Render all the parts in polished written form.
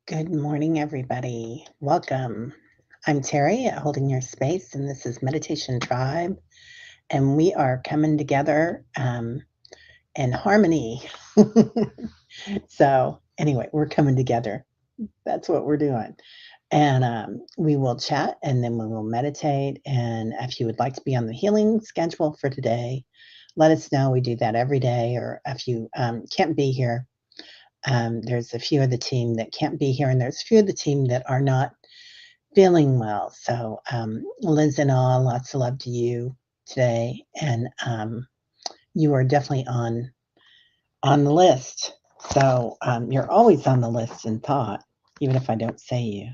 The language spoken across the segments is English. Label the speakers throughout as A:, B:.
A: Good morning, everybody. Welcome. I'm Terry at Holding Your Space, and this is Meditation Tribe. And we are coming together in harmony. So, anyway, we're coming together. That's what we're doing. And we will chat and then we will meditate. And if you would like to be on the healing schedule for today, let us know. We do that every day. Or if you can't be here, there's a few of the team that can't be here, and there's a few of the team that are not feeling well. So, Liz and all, lots of love to you today, and you are definitely on the list. So you're always on the list in thought, even if I don't say you.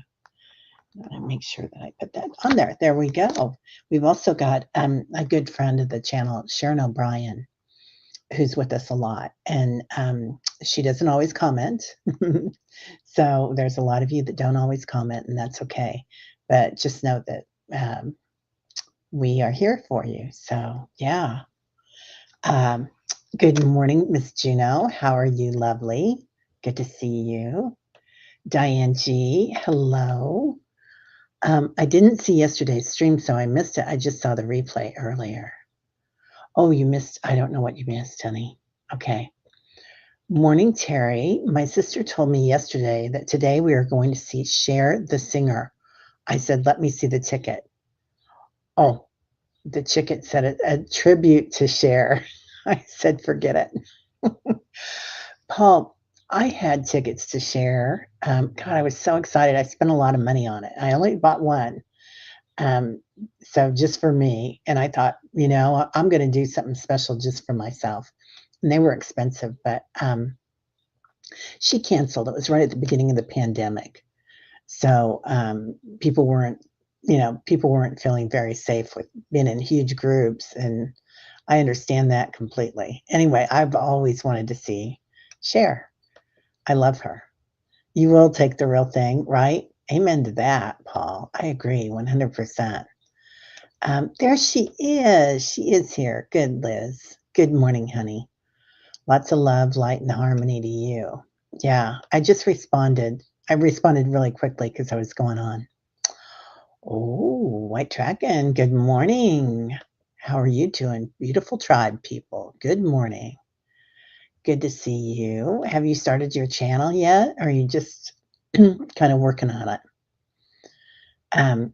A: I make sure that I put that on there. There we go. We've also got a good friend of the channel, Sharon O'Brien, who's with us a lot, and she doesn't always comment. So there's a lot of you that don't always comment, and that's okay. But just know that we are here for you. So yeah. Um, Good morning, Miss Juno. How are you, lovely? Good to see you. Diane G, hello. I didn't see yesterday's stream, so I missed it. I just saw the replay earlier. Oh, you missed, I don't know what you missed, honey. Okay. Morning, Terry. My sister told me yesterday that today we are going to see Cher the singer. I said, let me see the ticket. Oh, the ticket said a tribute to Cher. I said, forget it. Paul, I had tickets to Cher. God, I was so excited. I spent a lot of money on it. I only bought one. Um, so just for me. And I thought, I'm going to do something special just for myself. And they were expensive, but she canceled. It was right at the beginning of the pandemic. So people weren't feeling very safe with being in huge groups. And I understand that completely. Anyway, I've always wanted to see Cher. I love her. You will take the real thing, right? Amen to that, Paul. I agree 100%. There she is. She is here. Good, Liz. Good morning, honey. Lots of love, light, and harmony to you. Yeah, I just responded. I responded really quickly because I was going on. Oh, White Dragon, good morning. How are you doing? Beautiful tribe people. Good morning. Good to see you. Have you started your channel yet? Or are you just kind of working on it?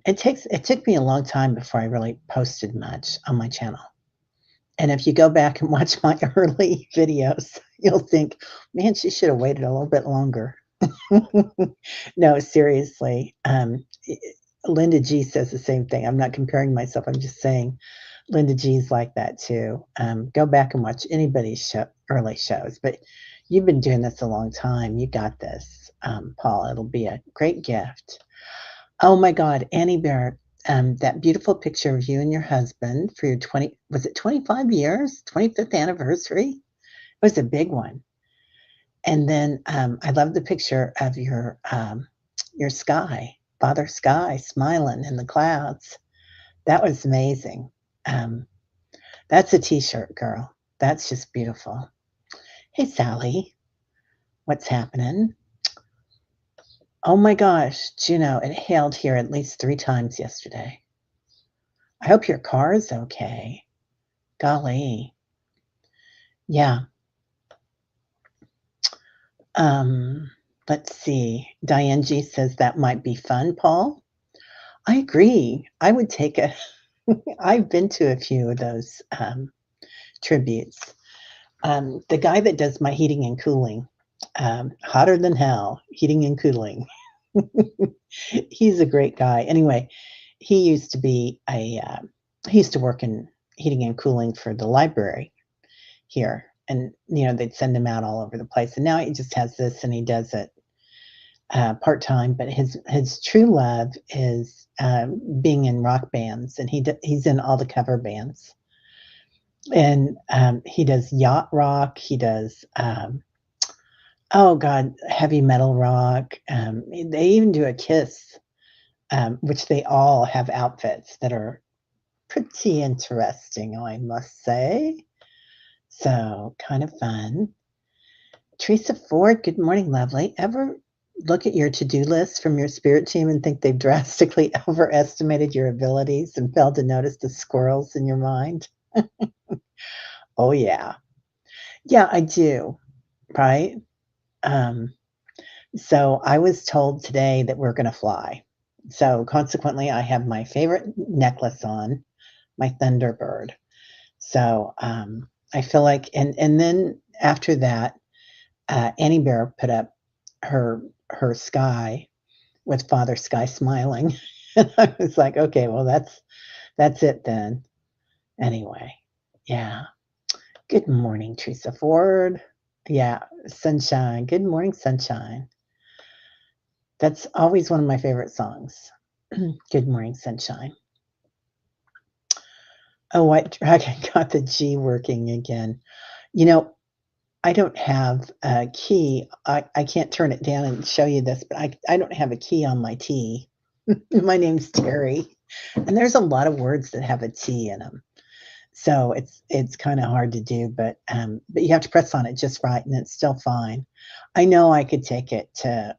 A: It took me a long time before I really posted much on my channel. And if you go back and watch my early videos, you'll think, man, she should have waited a little bit longer. No, seriously. Linda G says the same thing. I'm not comparing myself. I'm just saying Linda G's like that too. Go back and watch anybody's early shows. But you've been doing this a long time. You got this, Paul. It'll be a great gift. Oh my God, Annie Barrett, that beautiful picture of you and your husband for your 25 years, 25th anniversary? It was a big one. And then I love the picture of your sky, Father Sky, smiling in the clouds. That was amazing. That's a t-shirt, girl. That's just beautiful. Hey, Sally, what's happening? Oh my gosh, Juno, it hailed here at least 3 times yesterday. I hope your car is okay. Golly. Yeah. Let's see. Diane G says that might be fun, Paul. I agree. I would take a I've been to a few of those tributes. The guy that does my heating and cooling, hotter than hell, heating and cooling. He's a great guy. Anyway, he used to be he used to work in heating and cooling for the library here. And, they'd send him out all over the place. And now he just has this and he does it part-time. But his true love is being in rock bands. And he's in all the cover bands. And he does yacht rock. He does, oh God, heavy metal rock. They even do a Kiss, which they all have outfits that are pretty interesting, I must say. So kind of fun. Teresa Ford, good morning, lovely. Ever look at your to-do list from your spirit team and think they've drastically overestimated your abilities and failed to notice the squirrels in your mind? Oh, yeah. Yeah, I do, right? Um, so I was told today that we're gonna fly. So consequently, I have my favorite necklace on, my Thunderbird. So, I feel like and then after that, Annie Bear put up her sky with Father Sky smiling. And I was like, "Okay, well, that's it then." Anyway, yeah. Good morning, Teresa Ford. Yeah, Sunshine. Good morning, Sunshine. That's always one of my favorite songs. Good morning, Sunshine. Oh, White Dragon got the G working again. You know, I don't have a key. I can't turn it down and show you this, but I don't have a key on my T. My name's Terry, and there's a lot of words that have a T in them. So it's kinda hard to do, but you have to press on it just right, and it's still fine. I know I could take it to,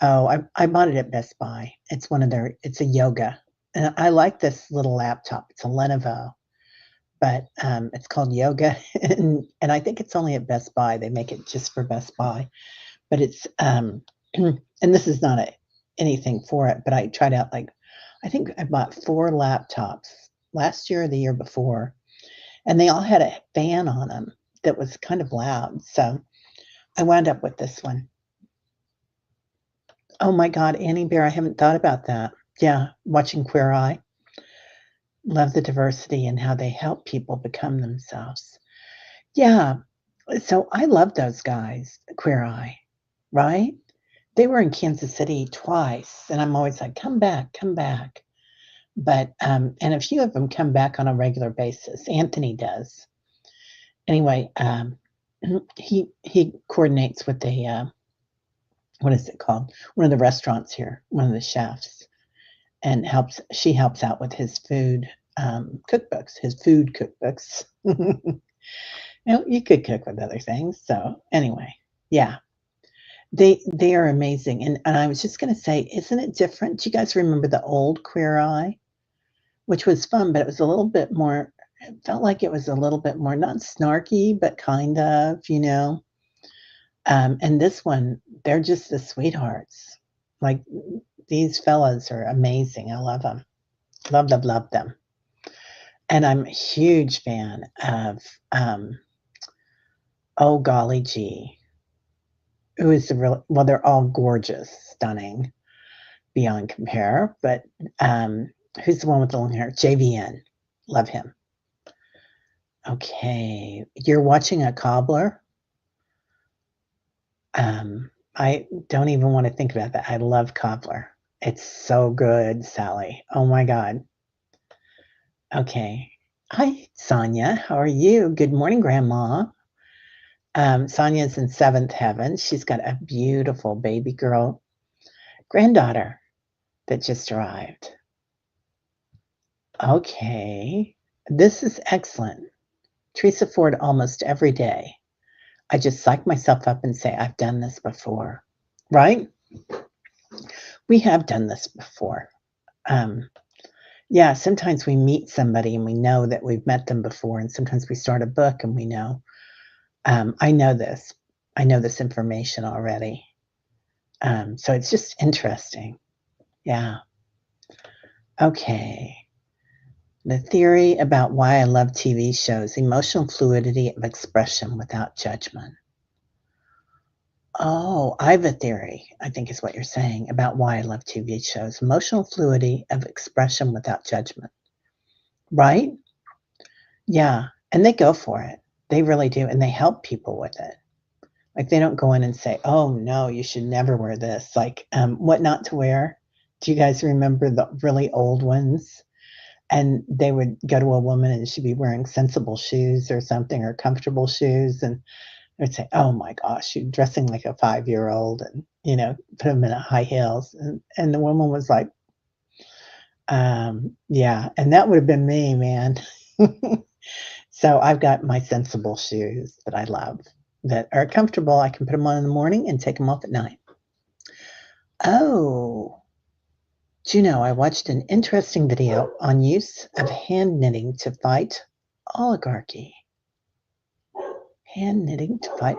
A: oh, I bought it at Best Buy. It's one of their it's a yoga, and I like this little laptop. It's a Lenovo, but, it's called Yoga, and I think it's only at Best Buy. They make it just for Best Buy, but it's, and this is not anything for it, but I tried out, like I think I bought 4 laptops last year or the year before, and they all had a fan on them that was kind of loud, so I wound up with this one. Oh my god, Annie Bear, I haven't thought about that. Yeah, watching Queer Eye. Love the diversity and how they help people become themselves. Yeah, so I love those guys, Queer Eye, right? They were in Kansas City twice, and I'm always like, "Come back, come back." But, and a few of them come back on a regular basis. Anthony does. Anyway, he coordinates with the, what is it called? One of the restaurants here, one of the chefs, and helps out with his food, cookbooks, his food cookbooks. You could cook with other things, so anyway, yeah. They are amazing, and I was just gonna say, isn't it different? Do you guys remember the old Queer Eye? Which was fun, but it was a little bit more it felt like it was a little bit more not snarky, but kind of, and this one, they're just the sweethearts. Like, these fellas are amazing, I love them. Love, love, love them. And I'm a huge fan of, oh golly gee, who is the real well, they're all gorgeous, stunning, beyond compare, but, who's the one with the long hair? JVN. Love him. Okay, you're watching a cobbler? I don't even wanna think about that. I love cobbler. It's so good, Sally. Oh my god. Okay. Hi, Sonia. How are you? Good morning, grandma. Sonia's in 7th heaven. She's got a beautiful baby girl granddaughter that just arrived. Okay. This is excellent. Teresa Ford almost every day. I just psych myself up and say, "I've done this before." Right? We have done this before. Um, yeah, sometimes we meet somebody and we know that we've met them before, and sometimes we start a book and we know, I know this. I know this information already. So it's just interesting. Yeah. Okay. The theory about why I love TV shows emotional fluidity of expression without judgment. Oh, I have a theory, I think is what you're saying about why I love TV shows. Emotional fluidity of expression without judgment. Right? Yeah. And they go for it. They really do. And they help people with it. Like they don't go in and say, "Oh no, you should never wear this." Like, what not to wear. Do you guys remember the really old ones? And they would go to a woman and she'd be wearing sensible shoes or something or comfortable shoes, and they'd say, "Oh my gosh, you're dressing like a 5-year-old," and, put them in a high heels, and the woman was like, "Yeah," and that would have been me, man. So I've got my sensible shoes that I love. that are comfortable. I can put them on in the morning and take them off at night. Oh, do you know, I watched an interesting video on use of hand knitting to fight oligarchy. Hand knitting to fight.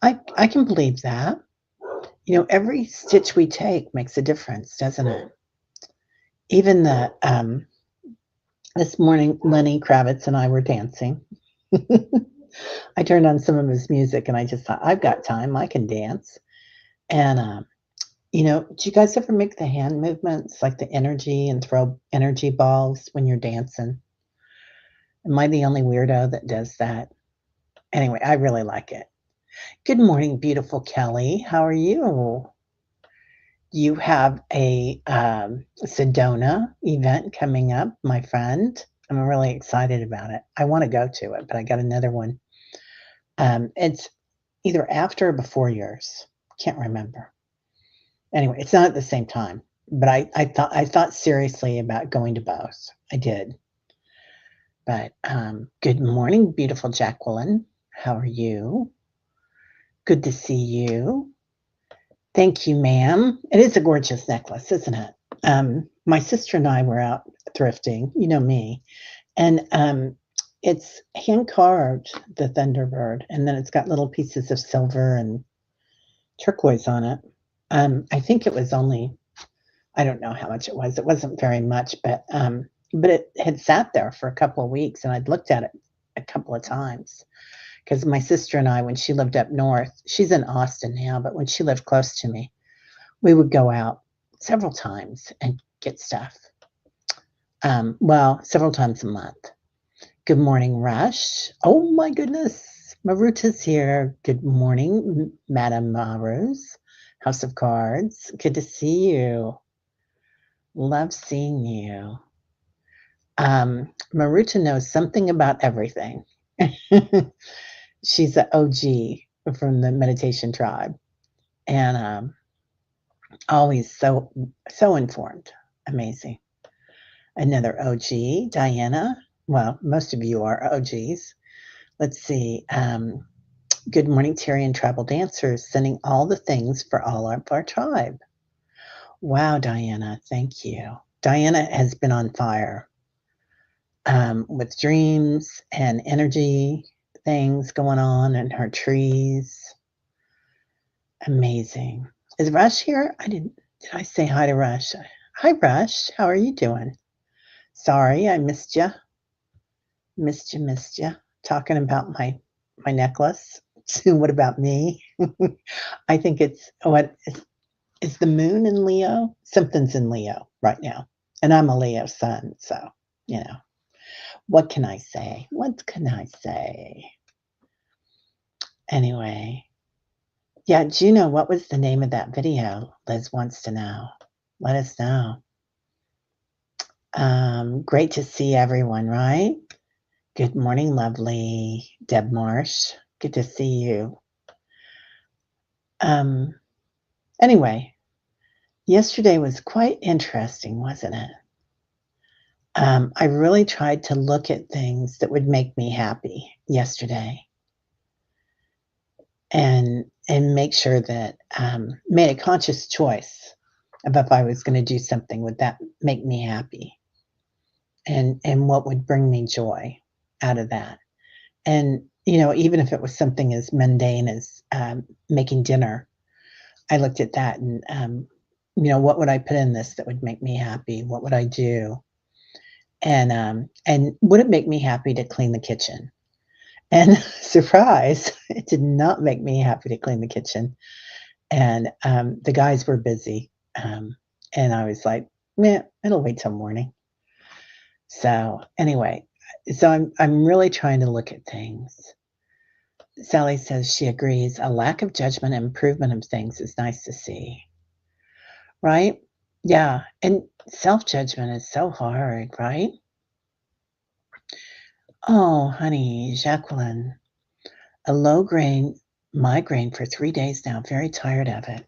A: I can believe that. You know, every stitch we take makes a difference, doesn't it? Even this morning, Lenny Kravitz and I were dancing. I turned on some of his music and I just thought, I've got time, I can dance. And, you know, do you guys ever make the hand movements, like the energy and throw energy balls when you're dancing? Am I the only weirdo that does that? Anyway, I really like it. Good morning, beautiful Kelly. How are you? You have a Sedona event coming up, my friend. I'm really excited about it. I want to go to it, but I got another one. It's either after or before yours. Can't remember. Anyway, it's not at the same time, but I thought seriously about going to both. I did. But good morning, beautiful Jacqueline. How are you? Good to see you. Thank you, ma'am. It is a gorgeous necklace, isn't it? My sister and I were out thrifting, you know me, and it's hand carved, the Thunderbird, and then it's got little pieces of silver and turquoise on it. I think it was only, I don't know how much it was. It wasn't very much, but it had sat there for a couple of weeks, and I'd looked at it a couple of times because my sister and I, when she lived up north, she's in Austin now, but when she lived close to me, we would go out several times and get stuff. Well, several times a month. Good morning, Rush. Oh my goodness. Maruta's here. Good morning, Madame Marus. House of Cards. Good to see you. Love seeing you. Maruta knows something about everything. She's an OG from the meditation tribe and always so informed. Amazing. Another OG, Diana. Well, most of you are OGs. Let's see. Good morning, Terry and Tribal Dancers, sending all the things for all of our tribe. Wow, Diana, thank you. Diana has been on fire with dreams and energy things going on in her trees. Amazing. Is Rush here? Did I say hi to Rush? Hi, Rush. How are you doing? Sorry, I missed you. Missed you. Talking about my necklace. What about me? I think it's what is the moon in Leo? Something's in Leo right now. And I'm a Leo sun, so you know. What can I say? What can I say? Anyway. Yeah, Juno, what was the name of that video? Liz wants to know. Let us know. Great to see everyone, right? Good morning, lovely Deb Marsh. Good to see you. Anyway, yesterday was quite interesting, wasn't it? I really tried to look at things that would make me happy yesterday and make sure that made a conscious choice of if I was going to do something, would that make me happy? And what would bring me joy out of that? And, you know, even if it was something as mundane as making dinner, I looked at that and, you know, what would I put in this that would make me happy? What would I do? And would it make me happy to clean the kitchen? And surprise, it did not make me happy to clean the kitchen. And the guys were busy. And I was like, man, it'll wait till morning. So anyway, so I'm really trying to look at things. Sally says she agrees. A lack of judgment and improvement of things is nice to see. Right? Yeah. And self-judgment is so hard, right? Oh, honey, Jacqueline, a low-grade migraine for 3 days now. Very tired of it.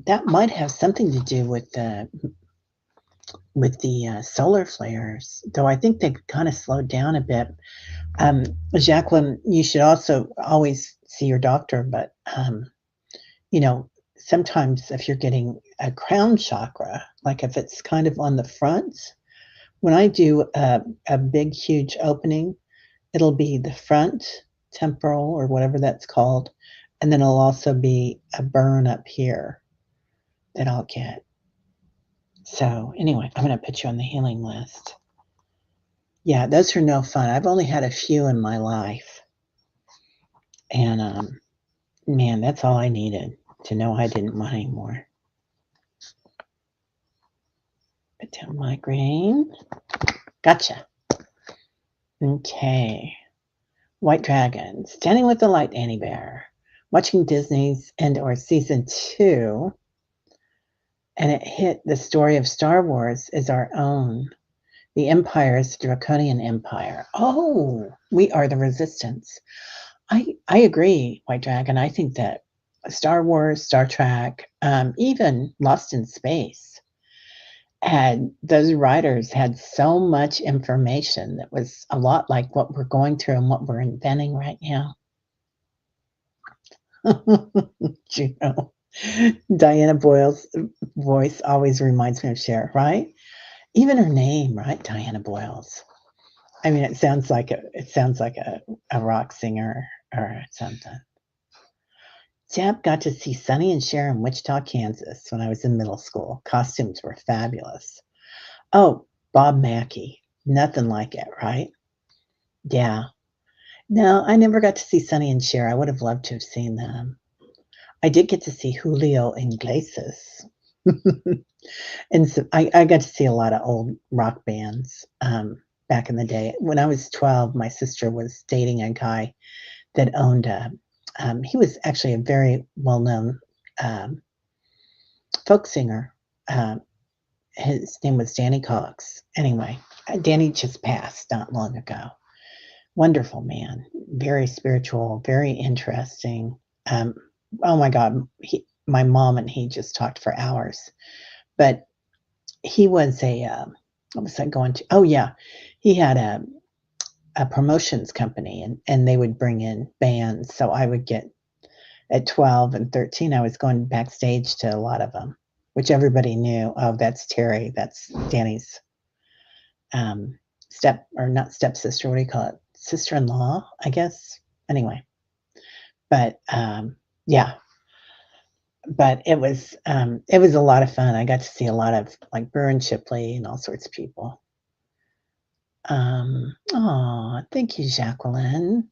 A: That might have something to do with the solar flares, though I think they've kind of slowed down a bit. Jacqueline, you should also always see your doctor, but, you know, sometimes if you're getting a crown chakra, like if it's kind of on the front, when I do a big, huge opening, it'll be the front temporal or whatever that's called, and then it'll also be a burn up here that I'll get. So anyway, I'm gonna put you on the healing list. Yeah, those are no fun. I've only had a few in my life, and man, that's all I needed to know I didn't want any more. Put down migraine. Gotcha. Okay. White Dragon, Standing with the Light, Annie Bear, watching Disney's and/or season 2, and it hit the story of Star Wars is our own. The Empire is the Draconian Empire. Oh, we are the Resistance. I agree, White Dragon. I think that Star Wars, Star Trek, even Lost in Space, had those writers had so much information that was a lot like what we're going through and what we're inventing right now. Juno. Diana Boyle's voice always reminds me of Cher, right? Even her name, right? Diana Boyle's. I mean, it sounds like a rock singer or something. Jeb got to see Sonny and Cher in Wichita, Kansas when I was in middle school. Costumes were fabulous. Oh, Bob Mackie. Nothing like it, right? Yeah. No, I never got to see Sonny and Cher. I would have loved to have seen them. I did get to see Julio Iglesias. And so I got to see a lot of old rock bands back in the day. When I was 12, my sister was dating a guy that owned he was actually a very well-known folk singer. His name was Danny Cox. Anyway, Danny just passed not long ago. Wonderful man, very spiritual, very interesting. Oh my God, my mom and he just talked for hours. But he was what was I going to? Oh yeah, he had a promotions company, and they would bring in bands. So I would get at 12 and 13, I was going backstage to a lot of them, which everybody knew. Oh, that's Terry. That's Danny's step or not stepsister. What do you call it? Sister-in-law, I guess. Anyway, but yeah, but it was a lot of fun. I got to see a lot of like Burr Shipley and all sorts of people. Oh, thank you, Jacqueline.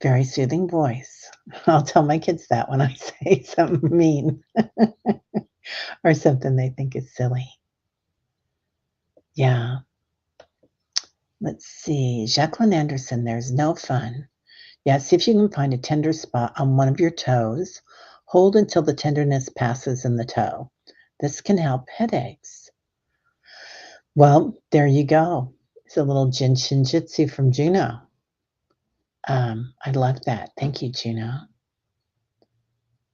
A: Very soothing voice. I'll tell my kids that when I say something mean or something they think is silly. Yeah. Let's see. Jacqueline Anderson, there's no fun. Yeah, see if you can find a tender spot on one of your toes. Hold until the tenderness passes in the toe. This can help headaches. Well, there you go. It's a little Jin Shinjitsu from Juno. I love that. Thank you, Juno.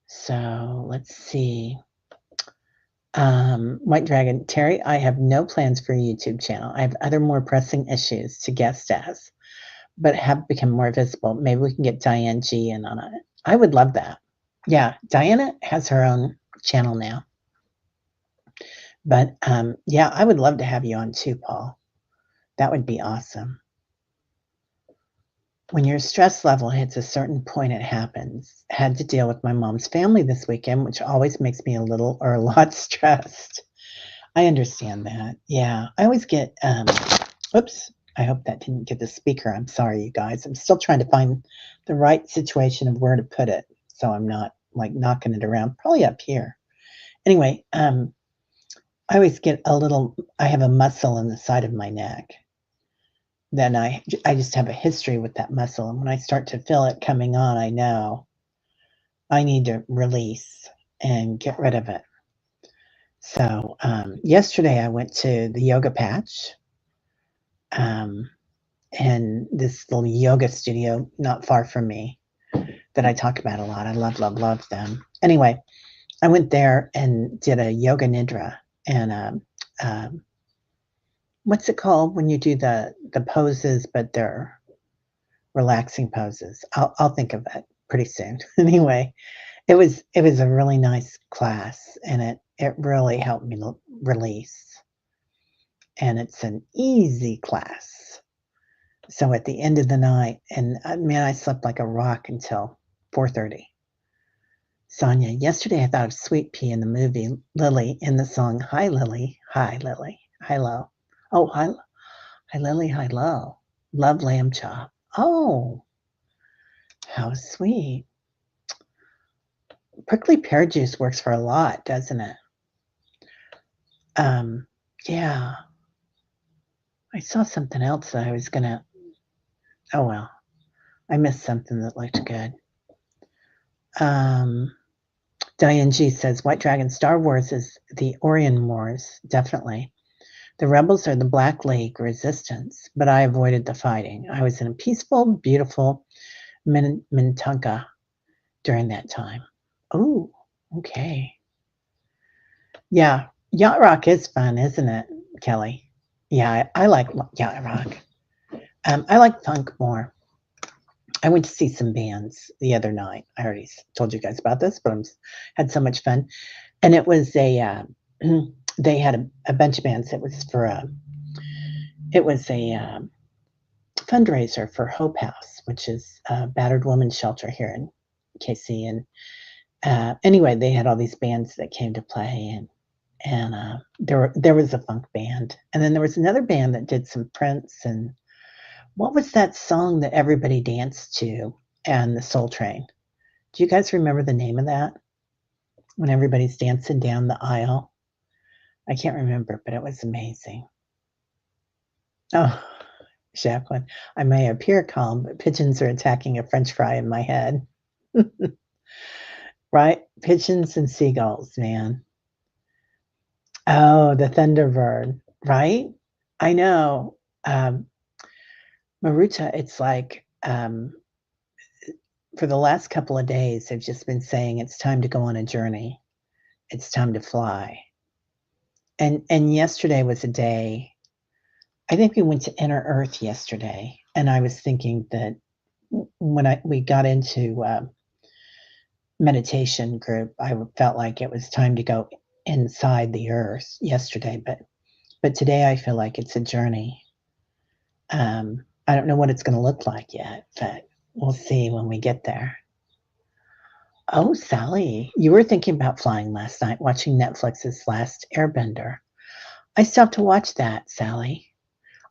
A: So let's see. White Dragon, Terry, I have no plans for a YouTube channel. I have other more pressing issues to guest as, but have become more visible. Maybe we can get Diane G in on it. I would love that. Yeah, Diana has her own channel now. But yeah, I would love to have you on too, Paul. That would be awesome. When your stress level hits a certain point, it happens. Had to deal with my mom's family this weekend, which always makes me a little or a lot stressed. I understand that. Yeah, I always get, oops, I hope that didn't get the speaker. I'm sorry, you guys. I'm still trying to find the right situation of where to put it so I'm not like knocking it around, probably up here. Anyway, I always get I have a muscle in the side of my neck. Then I just have a history with that muscle. And when I start to feel it coming on, I know I need to release and get rid of it. So yesterday I went to the yoga patch and this little yoga studio not far from me that I talk about a lot. I love, love, love them. Anyway, I went there and did a yoga nidra and what's it called when you do the poses, but they're relaxing poses? I'll think of it. pretty soon. Anyway, it was a really nice class, and it really helped me release, and it's an easy class. So at the end of the night, and man, I slept like a rock until 4:30. Sonia, yesterday I thought of Sweet Pea in the movie Lily in the song Hi Lily, Hi Lily, Hi Low. Oh, hi Lily, Hi Low. Love lamb chop. Oh, how sweet. Prickly pear juice works for a lot, doesn't it? Um, yeah. I saw something else that I was gonna. Oh well, I missed something that looked good. Um, Diane G says White Dragon Star Wars is the Orion Wars, definitely. The rebels are the Black League resistance, but I avoided the fighting. I was in a peaceful, beautiful Minnetonka during that time. Oh, okay. Yeah, yacht rock is fun, isn't it, Kelly? Yeah, I like yacht rock. I like funk more. I went to see some bands the other night. I already told you guys about this, but had so much fun. And it was they had a bunch of bands. It was a fundraiser for Hope House, which is a battered women's shelter here in KC. And anyway, they had all these bands that came to play, and there was a funk band, and then there was another band that did some Prince. And what was that song that everybody danced to? And the Soul Train. Do you guys remember the name of that? When everybody's dancing down the aisle? I can't remember, but it was amazing. Oh, Jacqueline, I may appear calm, but pigeons are attacking a French fry in my head. Right? Pigeons and seagulls, man. Oh, the Thunderbird, right? I know. Maruta, it's like for the last couple of days, they've just been saying it's time to go on a journey. It's time to fly. And yesterday was a day. I think we went to Inner Earth yesterday, and I was thinking that when we got into meditation group, I felt like it was time to go inside the earth yesterday, but today I feel like it's a journey. I don't know what it's going to look like yet, but we'll see when we get there. Oh, Sally, you were thinking about flying last night, watching Netflix's Last Airbender. I stopped to watch that, Sally.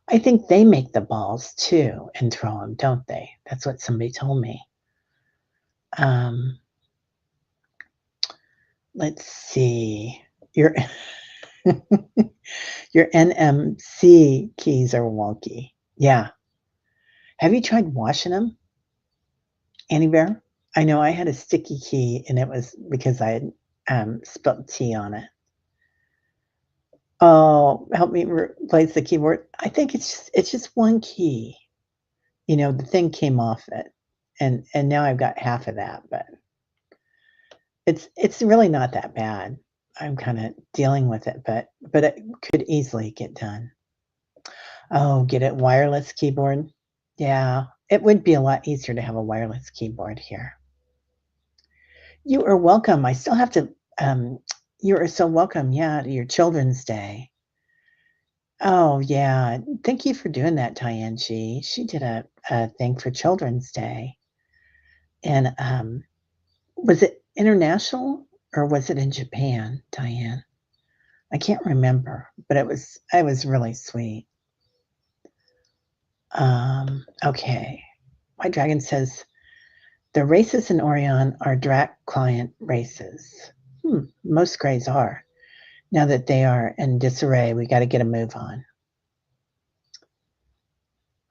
A: I think they make the balls too and throw them, don't they? That's what somebody told me. Um, let's see. Your your NMC keys are wonky. Yeah. Have you tried washing them, Annie Bear? I know I had a sticky key, and it was because I had spilled tea on it. Oh, help me replace the keyboard. I think it's just one key. The thing came off it, and now I've got half of that, but it's really not that bad. I'm kinda dealing with it, but it could easily get done. Oh, get it wireless keyboard? Yeah, it would be a lot easier to have a wireless keyboard here. You are welcome. I still have to, you are so welcome, yeah, to your Children's Day. Oh, yeah. Thank you for doing that, Diane G. She did a thing for Children's Day. And, was it international or was it in Japan, Diane? I can't remember, but it was really sweet. Okay. My dragon says the races in Orion are direct client races. Most grays are. Now that they are in disarray, we got to get a move on.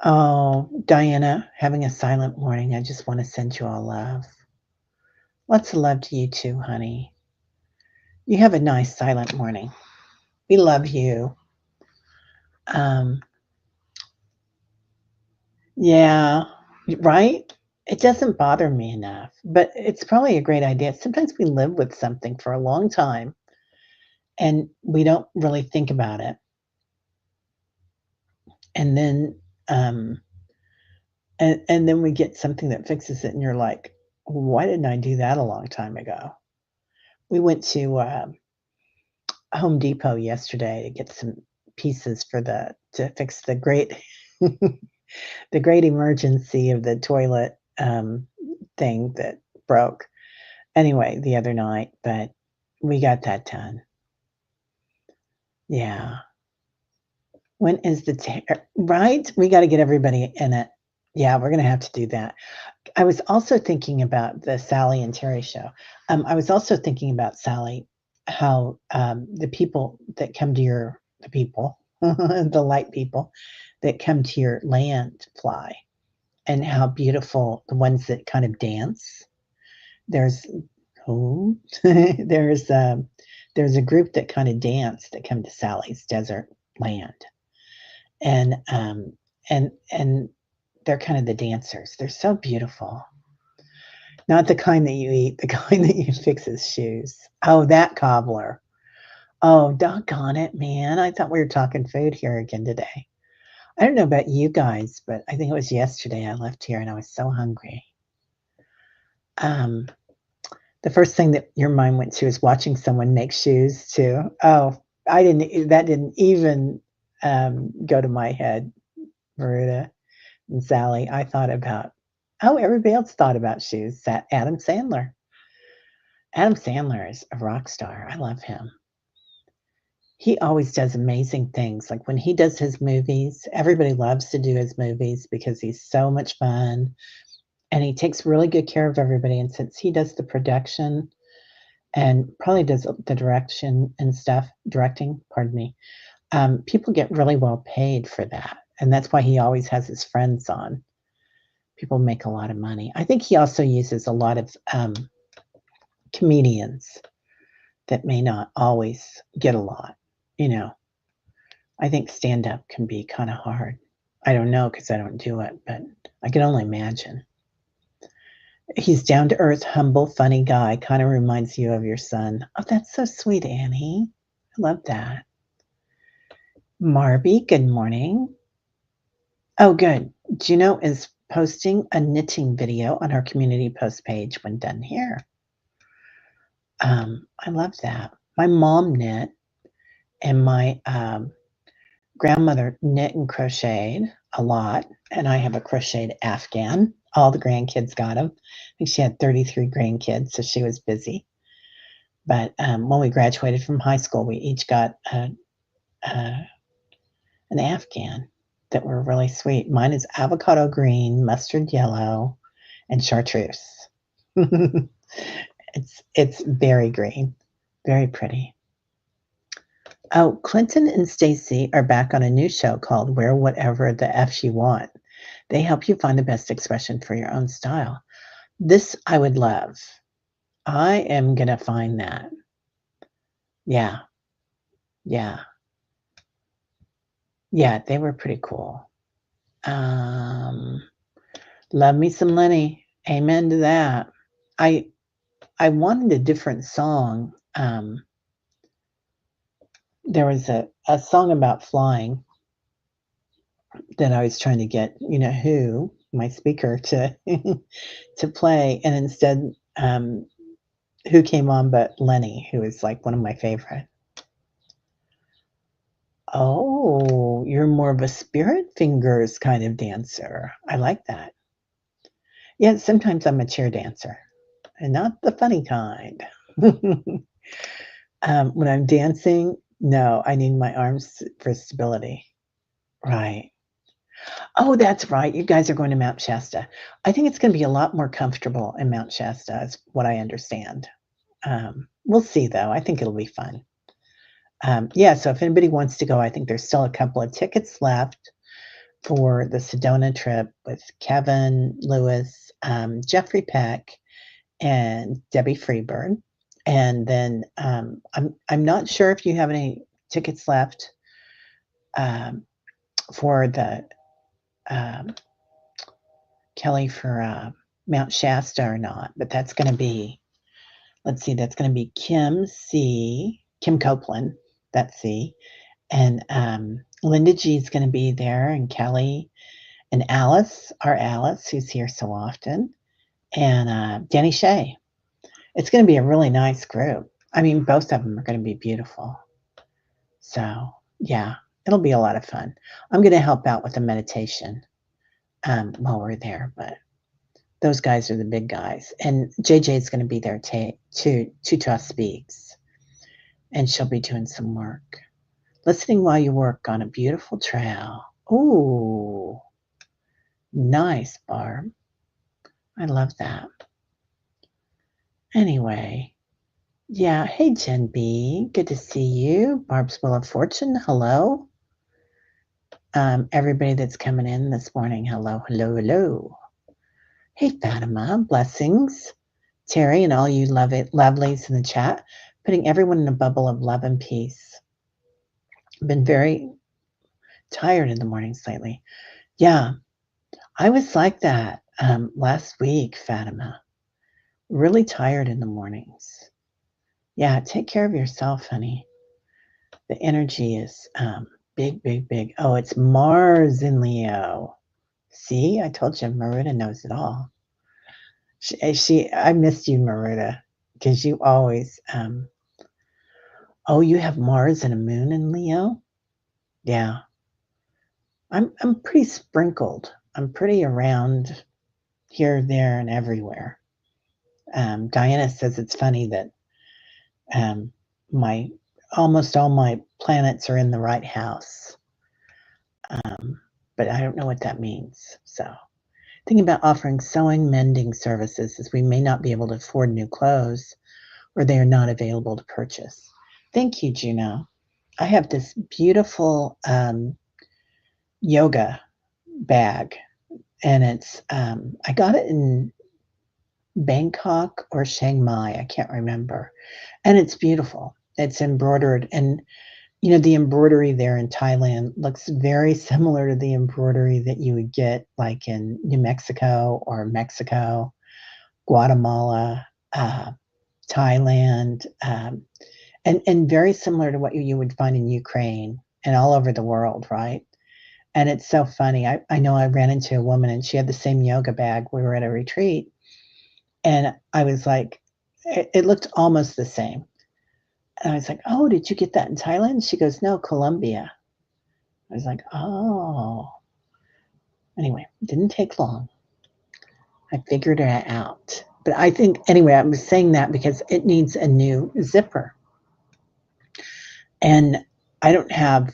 A: Oh, Diana, having a silent morning. I just want to send you all love. Lots of love to you too, honey. You have a nice silent morning. We love you. Um, yeah, right? It doesn't bother me enough, but it's probably a great idea. Sometimes we live with something for a long time and we don't really think about it. And then um and then we get something that fixes it and you're like, Why didn't I do that a long time ago? We went to Home Depot yesterday to get some pieces for to fix the great the great emergency of the toilet thing that broke. Anyway, the other night, but we got that done. Yeah. When is the right? We got to get everybody in it. Yeah, we're gonna have to do that. I was also thinking about the Sally and Terry show. I was also thinking about Sally, how the people that come to the people, the light people that come to your land fly, and how beautiful the ones that kind of dance. There's oh, there's a group that kind of dance that come to Sally's desert land, and and they're kind of the dancers. They're so beautiful. Not the kind that you eat, the kind that you fix his shoes. Oh, that cobbler. Oh, doggone it, man. I thought we were talking food here again today. I don't know about you guys, but I think it was yesterday I left here and I was so hungry. Um, the first thing that your mind went to is watching someone make shoes too. Oh, that didn't even go to my head, Maruta and Sally. I thought about, oh, everybody else thought about shoes. That Adam Sandler. Adam Sandler is a rock star. I love him. He always does amazing things. Like when he does his movies, everybody loves to do his movies because he's so much fun and he takes really good care of everybody. And since he does the production and probably does the directing, pardon me, people get really well paid for that. And that's why he always has his friends on. People make a lot of money. I think he also uses a lot of comedians that may not always get a lot, you know. I think stand up can be kind of hard. I don't know because I don't do it, but I can only imagine. He's down to earth, humble, funny guy. Kind of reminds you of your son. Oh, that's so sweet, Annie. I love that. Marby, good morning. Oh, good. Juno is posting a knitting video on her community post page when done here. I love that. My mom knit, and my grandmother knit and crocheted a lot, and I have a crocheted Afghan. All the grandkids got them. I think she had 33 grandkids, so she was busy. But when we graduated from high school, we each got an Afghan that were really sweet. Mine is avocado green, mustard yellow, and chartreuse. It's very green, very pretty. Oh, Clinton and Stacy are back on a new show called Wear Whatever the F You Want. They help you find the best expression for your own style. This I would love. I am going to find that. Yeah. Yeah. Yeah, they were pretty cool. Love me some Lenny. Amen to that. I wanted a different song. There was a song about flying that I was trying to get, my speaker to to play, and instead, who came on but Lenny, who is like one of my favorite. Oh, you're more of a spirit fingers kind of dancer. I like that. Yeah, sometimes I'm a chair dancer, and not the funny kind. When I'm dancing, no, I need my arms for stability. Right. Oh, that's right. You guys are going to Mount Shasta. I think it's going to be a lot more comfortable in Mount Shasta, is what I understand. We'll see, though. I think it'll be fun. Yeah, so if anybody wants to go, I think there's still a couple of tickets left for the Sedona trip with Kevin Lewis, Jeffrey Peck, and Debbie Freeburn. And then I'm not sure if you have any tickets left for the Kelly for Mount Shasta or not, but that's going to be, let's see, that's going to be Kim Copeland, that's C, and Linda G is going to be there, and Kelly, and Alice, our Alice, who's here so often, and Danny Shea. It's going to be a really nice group. I mean, both of them are going to be beautiful. So, yeah, it'll be a lot of fun. I'm going to help out with the meditation while we're there, but those guys are the big guys. And JJ is going to be there too. Tuta speaks, and she'll be doing some work. Listening while you work on a beautiful trail. Ooh, nice, Barb. I love that. Anyway, yeah. Hey, Jen B. Good to see you. Barb's Wheel of Fortune. Hello. Everybody that's coming in this morning. Hello, hello, hello. Hey, Fatima. Blessings. Terry and all you lovelies in the chat, putting everyone in a bubble of love and peace. I've been very tired in the mornings lately. Yeah, I was like that last week, Fatima. Really tired in the mornings. Yeah, take care of yourself, honey. The energy is big, big, big. Oh, it's Mars in Leo. See, I told you, Maruta knows it all. I missed you, Maruta, because you always. Oh, you have Mars and a Moon in Leo. Yeah, I'm pretty sprinkled. I'm pretty around here, there, and everywhere. Diana says it's funny that my almost all my planets are in the right house, but I don't know what that means. So, thinking about offering sewing, mending services as we may not be able to afford new clothes or they are not available to purchase. Thank you, Juno. I have this beautiful yoga bag, and it's I got it in Bangkok or Chiang Mai, I can't remember, and it's beautiful. It's embroidered, and the embroidery there in Thailand looks very similar to the embroidery that you would get like in New Mexico or Mexico, Guatemala, Thailand, and very similar to what you would find in Ukraine and all over the world, right? And it's so funny. I know I ran into a woman and she had the same yoga bag. We were at a retreat, and I was like, it looked almost the same. And I was like, "Oh, did you get that in Thailand?" She goes, "No, Colombia." I was like, "Oh." Anyway, didn't take long. I figured it out. But I think, anyway, I was saying that because it needs a new zipper. And I don't have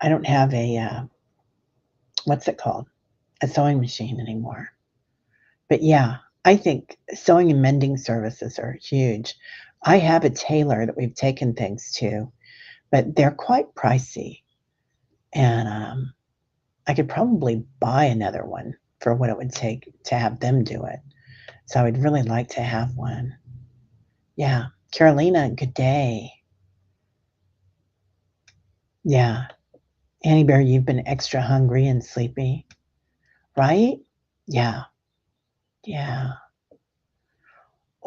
A: a what's it called? A sewing machine anymore. But yeah, I think sewing and mending services are huge. I have a tailor that we've taken things to, but they're quite pricey. And I could probably buy another one for what it would take to have them do it. So I would really like to have one. Yeah. Carolina, good day. Yeah. Annie Bear, you've been extra hungry and sleepy, right? Yeah. Yeah.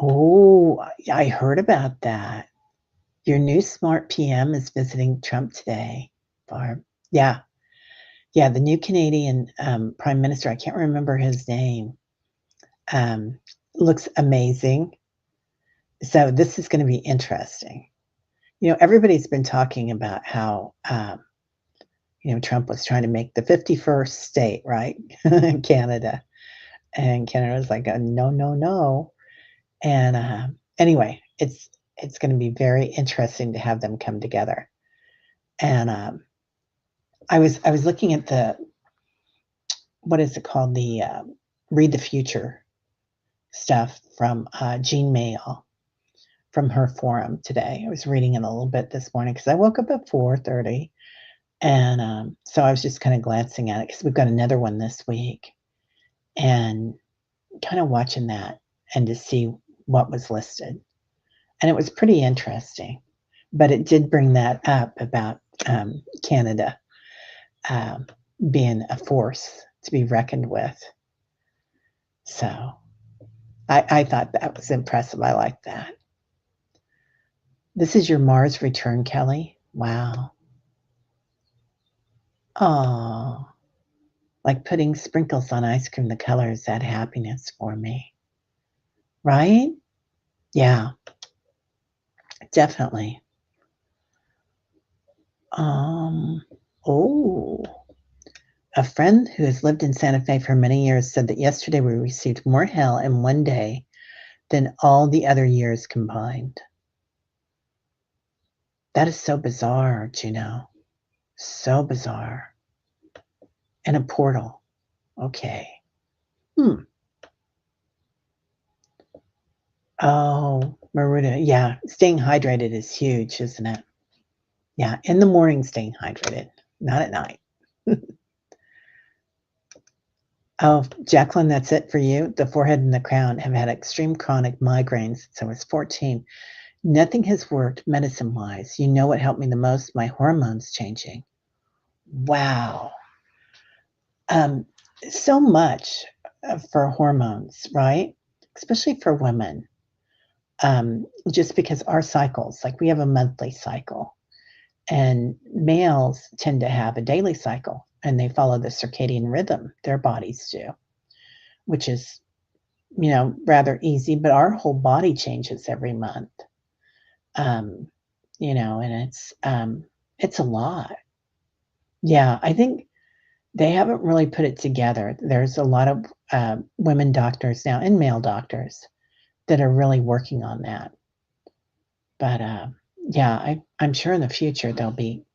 A: Oh, I heard about that. Your new smart PM is visiting Trump today, Barb. Yeah. Yeah. The new Canadian Prime Minister, I can't remember his name, looks amazing. So this is going to be interesting. Everybody's been talking about how, Trump was trying to make the 51st state, right? Canada. And Canada was like, no, no, no. And anyway, it's going to be very interesting to have them come together. And I was looking at what is it called? The Read the Future stuff from Jean Mail from her forum today. I was reading it a little bit this morning because I woke up at 4:30. And so I was just kind of glancing at it because we've got another one this week and kind of watching that and to see what was listed. And it was pretty interesting. But it did bring that up about Canada being a force to be reckoned with. So I thought that was impressive. I like that. This is your Mars return, Kelly. Wow. Oh, like putting sprinkles on ice cream, the colors add happiness for me. right? Yeah, definitely. Um, oh, a friend who has lived in Santa Fe for many years said that yesterday we received more hail in one day than all the other years combined. That is so bizarre, Juno. So bizarre. And a portal. Okay. Hmm. Oh, Maruda. Yeah, staying hydrated is huge, isn't it? Yeah, in the morning, staying hydrated, not at night. Oh, Jacqueline, that's it for you. The forehead and the crown have had extreme chronic migraines since I was 14. Nothing has worked medicine wise. You know what helped me the most? My hormones changing. Wow. Um, so much for hormones, right? Especially for women. Just because our cycles, like we have a monthly cycle, and males tend to have a daily cycle and they follow the circadian rhythm, their bodies do, which is, rather easy, but our whole body changes every month. Um, and it's a lot. Yeah, I think they haven't really put it together. There's a lot of women doctors now and male doctors that are really working on that. But yeah, I'm sure in the future there'll be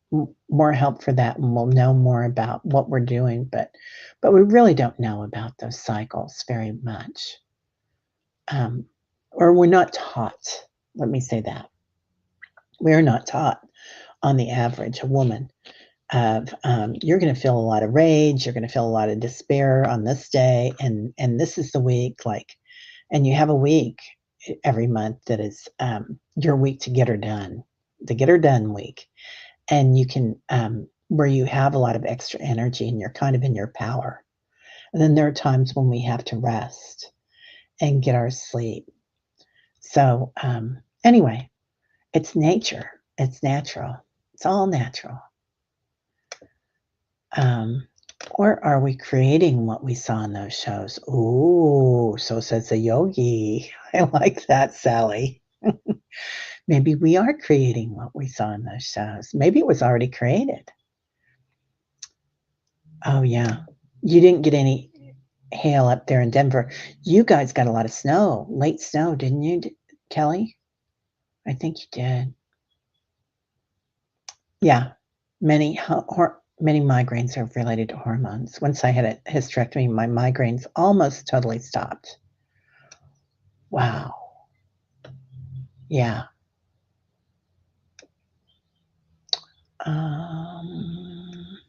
A: more help for that, and we'll know more about what we're doing. But we really don't know about those cycles very much, um, or we're not taught. Let me say that we're not taught on the average a woman of you're going to feel a lot of rage, you're going to feel a lot of despair on this day, and this is the week, like, and you have a week every month that is your week to get her done, the get her done week, and you can where you have a lot of extra energy and you're kind of in your power. And then there are times when we have to rest and get our sleep. So anyway, it's nature, it's natural, it's all natural. Um, or are we creating what we saw in those shows? Ooh, so says the yogi. I like that, Sally. Maybe we are creating what we saw in those shows. Maybe it was already created. Oh, yeah. You didn't get any hail up there in Denver. You guys got a lot of snow, late snow, didn't you, Kelly? I think you did. Yeah. Many migraines are related to hormones. Once I had a hysterectomy, my migraines almost totally stopped. Wow. Yeah. Um,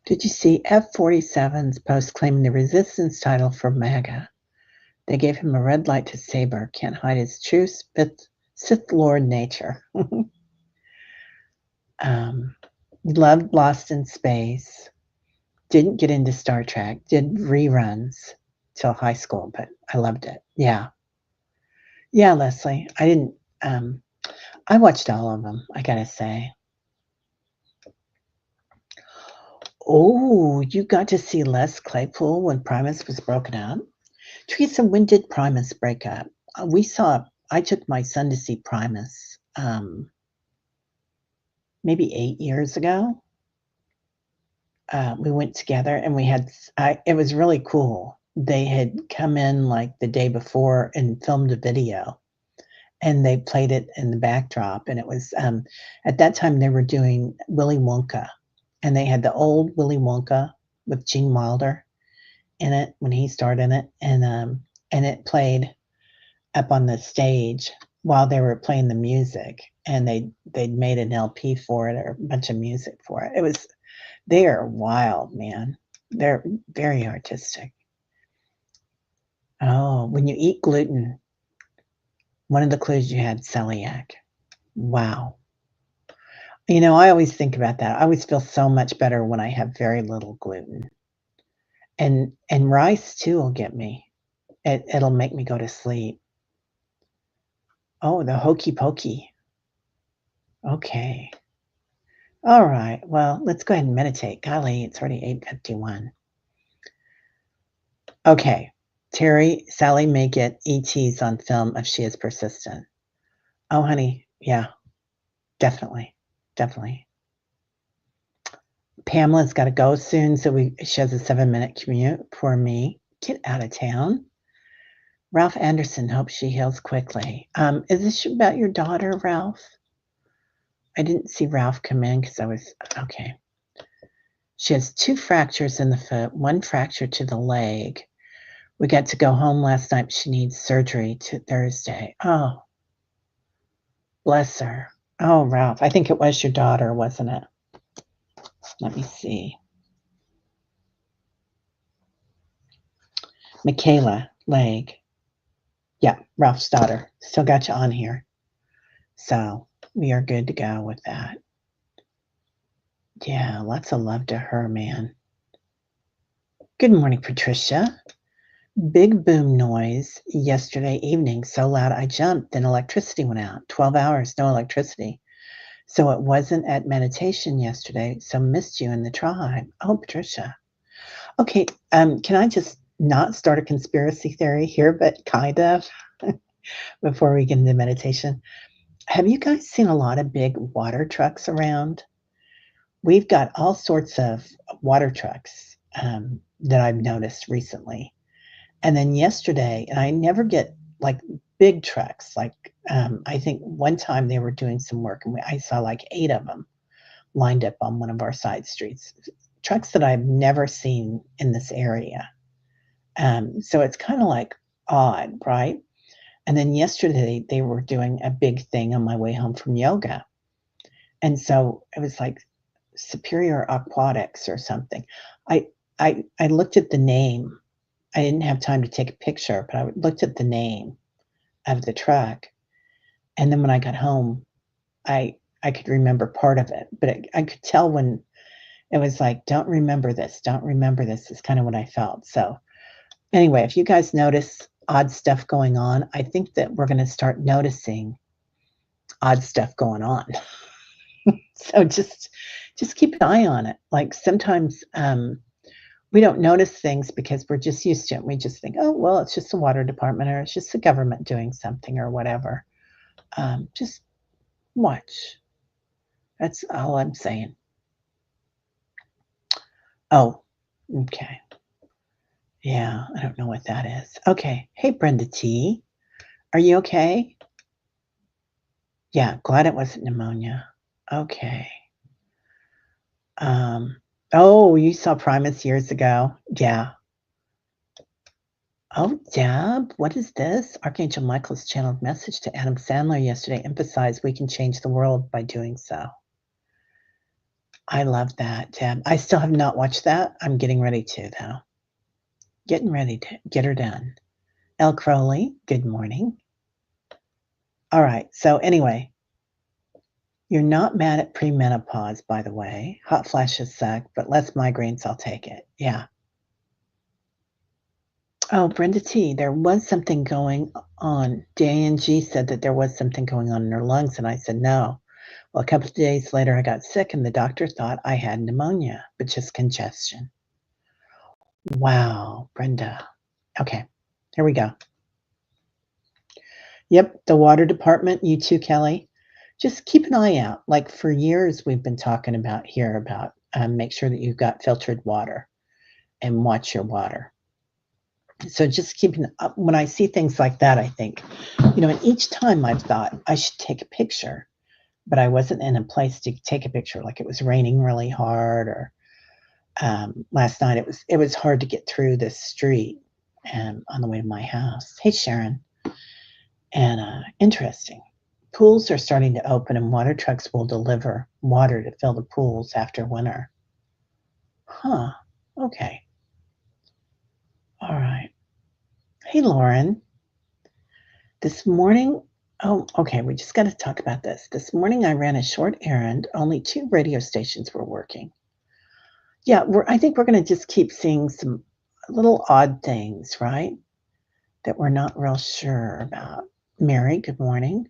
A: did you see F-47's post claiming the resistance title for MAGA? They gave him a red light to saber. Can't hide his true Sith Lord nature. Loved Lost in Space. Didn't get into Star Trek. Did reruns till high school, but I loved it. Yeah. Yeah, Leslie. I didn't. Um, I watched all of them, I gotta say. Oh, you got to see Les Claypool when Primus was broken up? Teresa, when did Primus break up? I took my son to see Primus maybe 8 years ago. We went together and it was really cool. They had come in like the day before and filmed a video and they played it in the backdrop. And it was, at that time, they were doing Willy Wonka and they had the old Willy Wonka with Gene Wilder in it when he starred in it. And it played up on the stage while they were playing the music and they'd made an LP for it or a bunch of music for it. They are wild, man. They're very artistic. Oh, when you eat gluten, one of the clues you had celiac. Wow. I always think about that. I always feel so much better when I have very little gluten. And rice too will get me. It'll make me go to sleep. Oh, the hokey pokey. Okay. All right. Well, let's go ahead and meditate. Golly, it's already 8:51. Okay. Sally may get ETs on film if she is persistent. Oh, honey, yeah, definitely, definitely. Pamela's got to go soon, so she has a 7-minute commute. Poor me. Get out of town. Ralph Anderson hopes she heals quickly. Is this about your daughter, Ralph? I didn't see Ralph come in because I was okay. She has 2 fractures in the foot, 1 fracture to the leg. We got to go home last night. She needs surgery to Thursday. Oh, bless her. Oh, Ralph, I think it was your daughter, wasn't it? Let me see. Michaela, leg. Yeah, Ralph's daughter. Still got you on here. So we are good to go with that. Yeah, lots of love to her, man. Good morning, Patricia. Big boom noise yesterday evening, so loud I jumped, then electricity went out. 12 hours, no electricity. So it wasn't at meditation yesterday, so missed you in the tribe. Oh, Patricia. Okay, can I just not start a conspiracy theory here, but kind of, before we get into meditation? Have you guys seen a lot of big water trucks around? We've got all sorts of water trucks that I've noticed recently. And then yesterday, and I never get like big trucks. Like I think one time they were doing some work, and I saw like 8 of them lined up on one of our side streets. Trucks that I've never seen in this area. So it's kind of like odd, right? And then yesterday they were doing a big thing on my way home from yoga. And so it was like Superior Aquatics or something. I I looked at the name. I didn't have time to take a picture, but I looked at the name of the truck, and then when I got home, I could remember part of it, but I could tell when it was like, don't remember this," is kinda what I felt. So, anyway, if you guys notice odd stuff going on, I think that we're gonna start noticing odd stuff going on. So just keep an eye on it. Like, sometimes, we don't notice things because we're just used to it. We just think, "Oh, well, it's just the water department, or it's just the government doing something," or whatever. Just watch. That's all I'm saying. Oh, okay. Yeah, I don't know what that is. Okay. Hey, Brenda T. Are you okay? Yeah, glad it wasn't pneumonia. Okay. Um, oh, you saw Primus years ago. Yeah. Oh, Deb, what is this? Archangel Michael's channeled message to Adam Sandler yesterday emphasized we can change the world by doing so. I love that, Deb. I still have not watched that. I'm getting ready to, though. Getting ready to get her done. El Crowley, good morning. All right. So, anyway, you're not mad at premenopause, by the way. Hot flashes suck, but less migraines, I'll take it. Yeah. Oh, Brenda T, there was something going on. Diane G said that there was something going on in her lungs, and I said no. Well, a couple of days later, I got sick, and the doctor thought I had pneumonia, but just congestion. Wow, Brenda. Okay, here we go. Yep, the water department, you too, Kelly. Just keep an eye out. Like for years, we've been talking about here about make sure that you've got filtered water and watch your water. So just keeping up. When I see things like that, I think, and each time I've thought I should take a picture, but I wasn't in a place to take a picture. Like it was raining really hard, or last night it was hard to get through this street on the way to my house. Hey, Sharon. And interesting. Pools are starting to open, and water trucks will deliver water to fill the pools after winter. Huh. Okay. All right. Hey, Lauren. This morning, oh, okay, we just got to talk about this. This morning, I ran a short errand. Only 2 radio stations were working. Yeah, I think we're going to just keep seeing some little odd things, right? That we're not real sure about. Mary, good morning.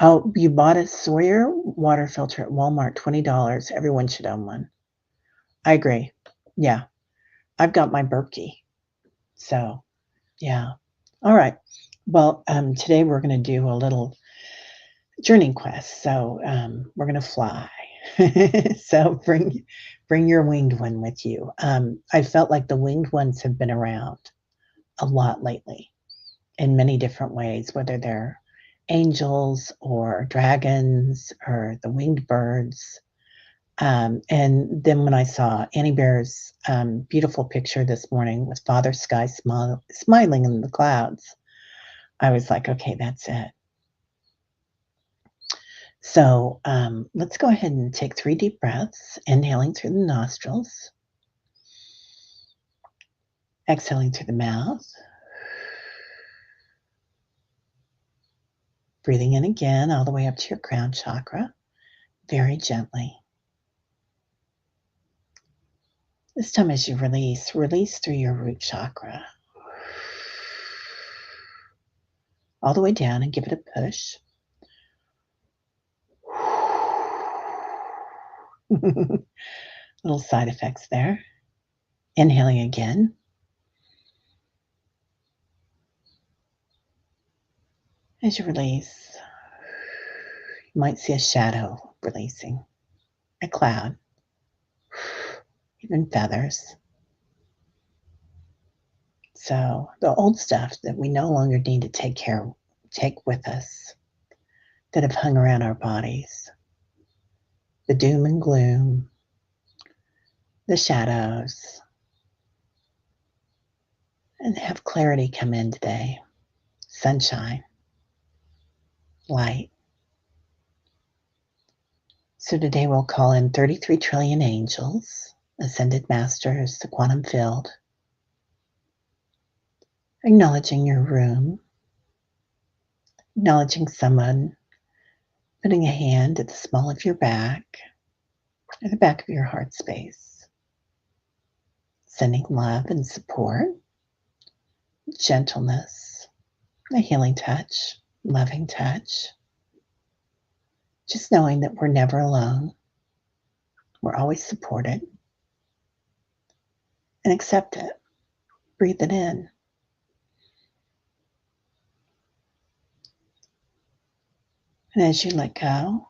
A: Oh, you bought a Sawyer water filter at Walmart, $20. Everyone should own one. I agree. Yeah, I've got my Berkey. So, yeah. All right. Well, today we're going to do a little journey quest. So, we're going to fly. So bring your winged one with you. I felt like the winged ones have been around a lot lately in many different ways, whether they're angels or dragons or the winged birds. And then when I saw Annie Bear's beautiful picture this morning with Father Sky smiling in the clouds, I was like, okay, that's it. So let's go ahead and take 3 deep breaths, inhaling through the nostrils, exhaling through the mouth, breathing in again all the way up to your crown chakra, very gently. This time as you release through your root chakra, all the way down and give it a push. Little side effects there. Inhaling again. As you release, you might see a shadow releasing, a cloud, even feathers. So the old stuff that we no longer need to take with us, that have hung around our bodies, the doom and gloom, the shadows, and have clarity come in today. Sunshine, light. So today we'll call in 33 trillion angels, ascended masters, the quantum field, acknowledging your room, acknowledging someone, putting a hand at the small of your back or the back of your heart space, sending love and support, gentleness, a healing touch, loving touch, just knowing that we're never alone, we're always supported, and accept it. Breathe it in. And as you let go,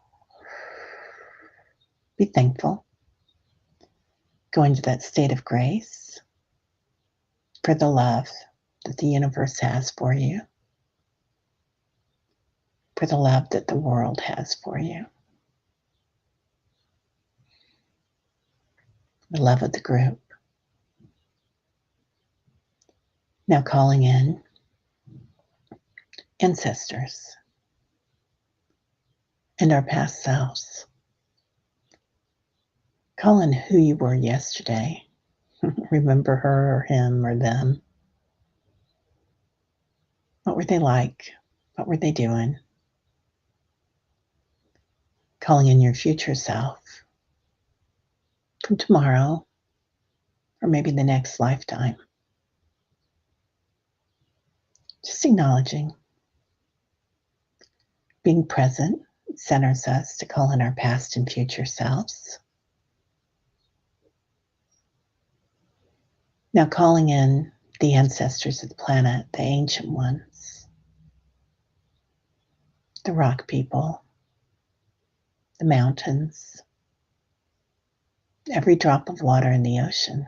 A: be thankful. Go into that state of grace for the love that the universe has for you, for the love that the world has for you, the love of the group. Now calling in ancestors and our past selves. Call in who you were yesterday. Remember her or him or them. What were they like? What were they doing? Calling in your future self from tomorrow or maybe the next lifetime. Just acknowledging. Being present centers us to call in our past and future selves. Now calling in the ancestors of the planet, the ancient ones, the rock people, the mountains, every drop of water in the ocean,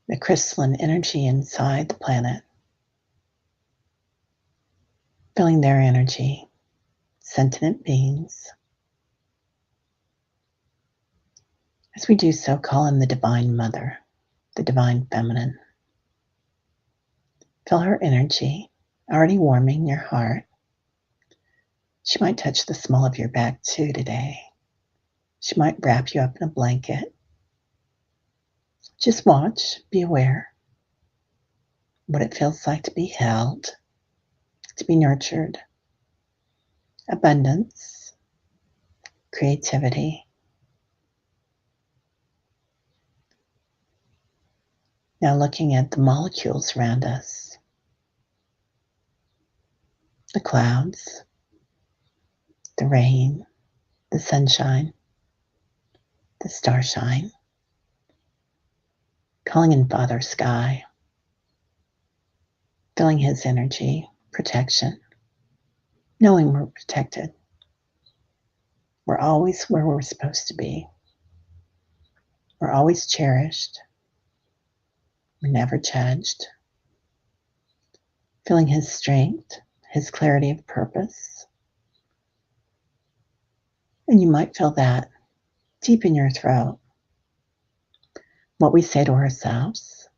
A: the crystalline energy inside the planet, feeling their energy, sentient beings. As we do so, call in the Divine Mother, the Divine Feminine. Feel her energy already warming your heart. She might touch the small of your back too today. She might wrap you up in a blanket. Just watch, be aware what it feels like to be held, to be nurtured. Abundance, creativity. Now looking at the molecules around us, the clouds, the rain, the sunshine, the starshine. calling in Father Sky, feeling his energy, protection, knowing we're protected. We're always where we're supposed to be. We're always cherished. We're never judged. Feeling his strength, his clarity of purpose. And you might feel that deep in your throat. What we say to ourselves,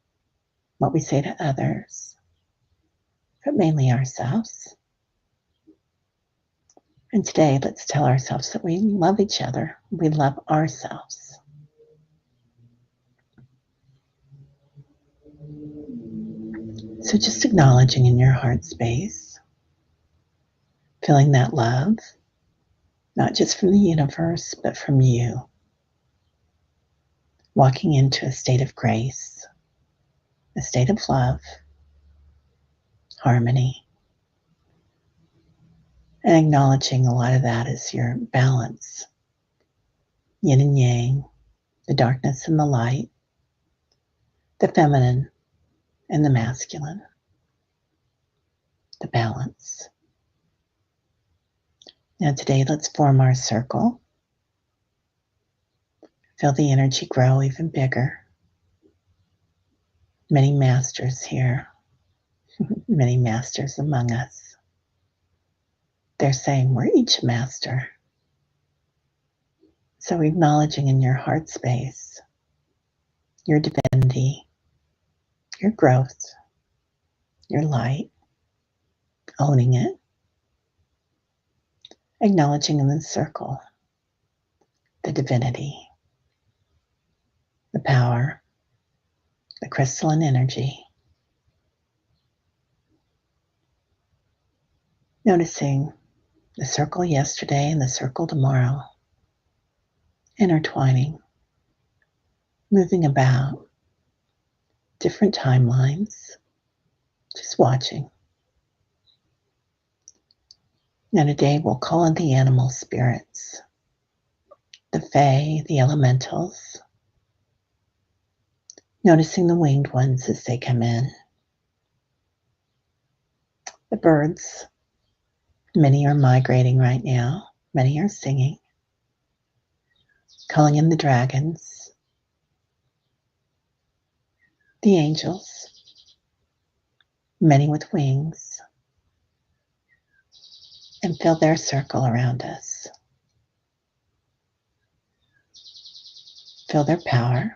A: what we say to others, but mainly ourselves. And today, let's tell ourselves that we love each other. We love ourselves. So just acknowledging in your heart space, feeling that love, not just from the universe, but from you. Walking into a state of grace, a state of love, harmony, and acknowledging a lot of that is your balance, yin and yang, the darkness and the light, the feminine and the masculine, the balance. Now today, let's form our circle. Feel the energy grow even bigger. Many masters here, many masters among us. They're saying we're each a master. So acknowledging in your heart space your divinity, your growth, your light, owning it, acknowledging in the circle the divinity, the power, the crystalline energy. Noticing the circle yesterday and the circle tomorrow, intertwining, moving about, different timelines, just watching. Now today we'll call in the animal spirits, the fae, the elementals, noticing the winged ones as they come in, the birds. Many are migrating right now, many are singing, calling in the dragons, the angels, many with wings, and feel their circle around us. Feel their power,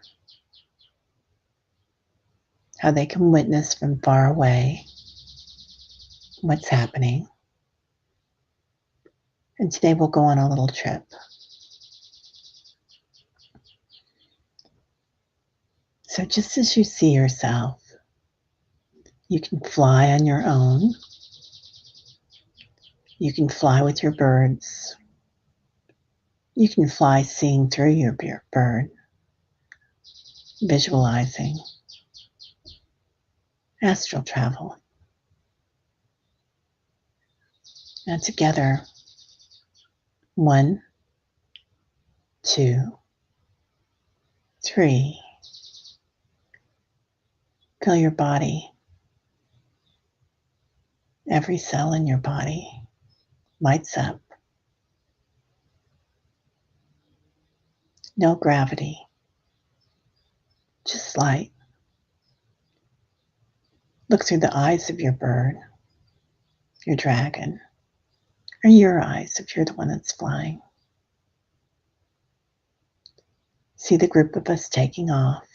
A: how they can witness from far away what's happening. And today we'll go on a little trip. So just as you see yourself, you can fly on your own. You can fly with your birds. You can fly seeing through your bird, visualizing, astral travel. Now together, 1, 2, 3. Feel your body. Every cell in your body lights up. No gravity, just light. Look through the eyes of your bird, your dragon, or your eyes if you're the one that's flying. See the group of us taking off,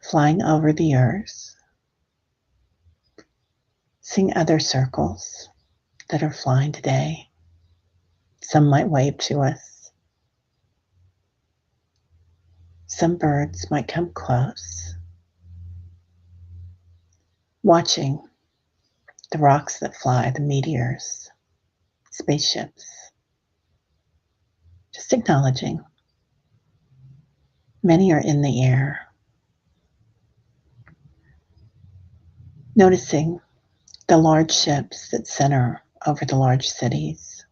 A: flying over the earth. Seeing other circles that are flying today. Some might wave to us. Some birds might come close. Watching the rocks that fly, the meteors, spaceships. Just acknowledging. Many are in the air. Noticing the large ships that center over the large cities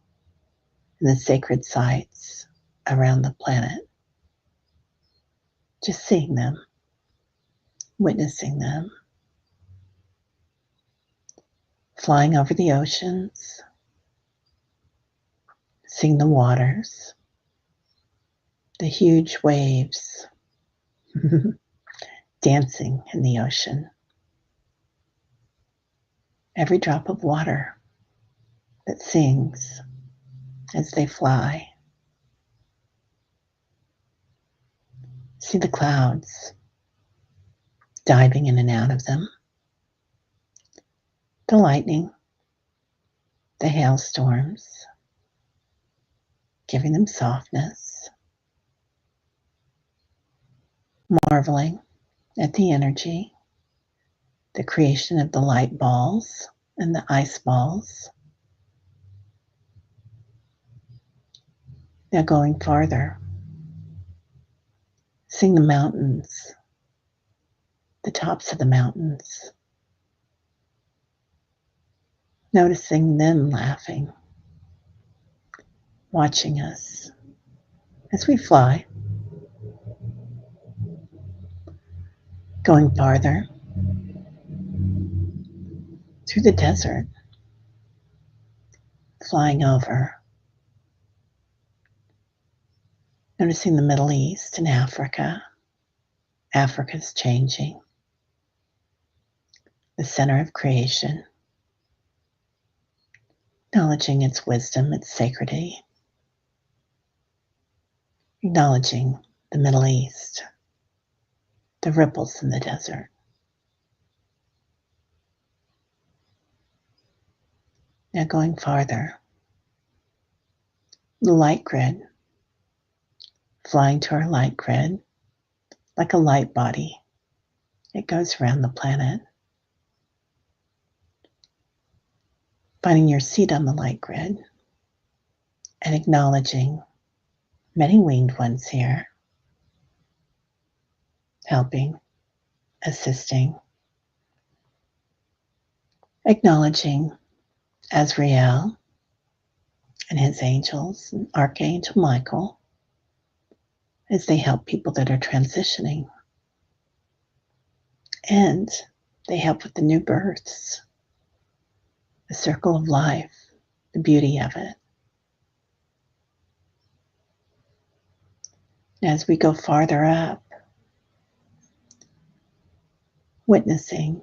A: and the sacred sites around the planet. just seeing them, witnessing them, flying over the oceans, seeing the waters, the huge waves dancing in the ocean, every drop of water that sings as they fly. See the clouds diving in and out of them, the lightning, the hailstorms, giving them softness, marveling at the energy, the creation of the light balls and the ice balls. Now going farther, seeing the mountains, the tops of the mountains, noticing them laughing, watching us as we fly. Going farther, through the desert, flying over, noticing the Middle East and Africa. Africa's changing, the center of creation, acknowledging its wisdom, its sacredity, acknowledging the Middle East, the ripples in the desert. Now going farther, the light grid, flying to our light grid like a light body. It goes around the planet. Finding your seat on the light grid and acknowledging many winged ones here, helping, assisting, acknowledging Azrael and his angels, and Archangel Michael, as they help people that are transitioning. And they help with the new births, the circle of life, the beauty of it. As we go farther up, witnessing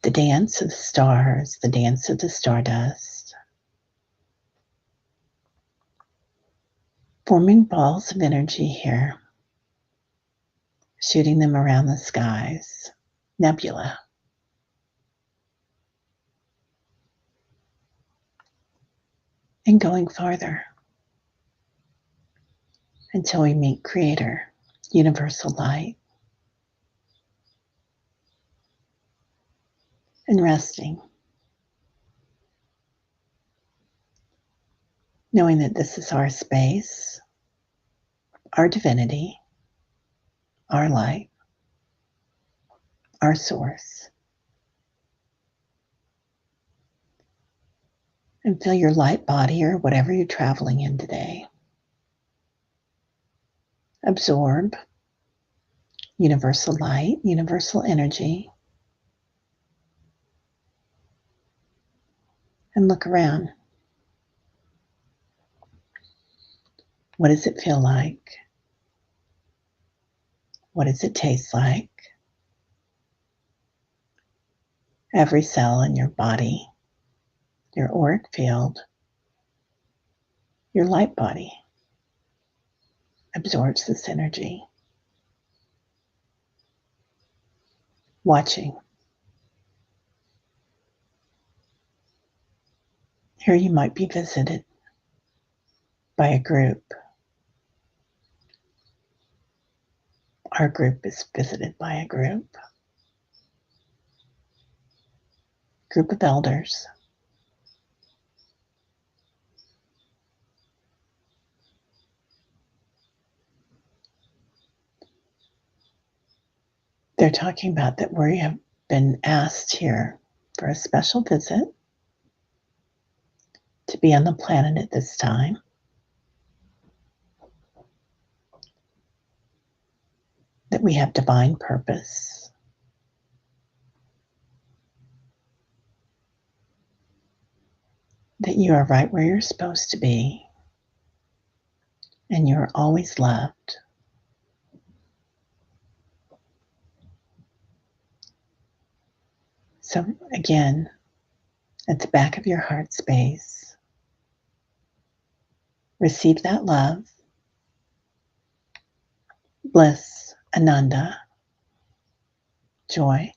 A: the dance of the stars, the dance of the stardust, forming balls of energy here, shooting them around the skies, nebula. And going farther until we meet Creator, universal light, and resting, knowing that this is our space, our divinity, our light, our source. And feel your light body or whatever you're traveling in today. Absorb universal light, universal energy, and look around. What does it feel like? What does it taste like? Every cell in your body, your auric field, your light body absorbs this energy. Watching. Here you might be visited by a group. Our group is visited by a group of elders. They're talking about that we have been asked here for a special visit to be on the planet at this time. that we have divine purpose, that you are right where you're supposed to be, and you are always loved. So again, at the back of your heart space, receive that love, bliss, ananda, joy.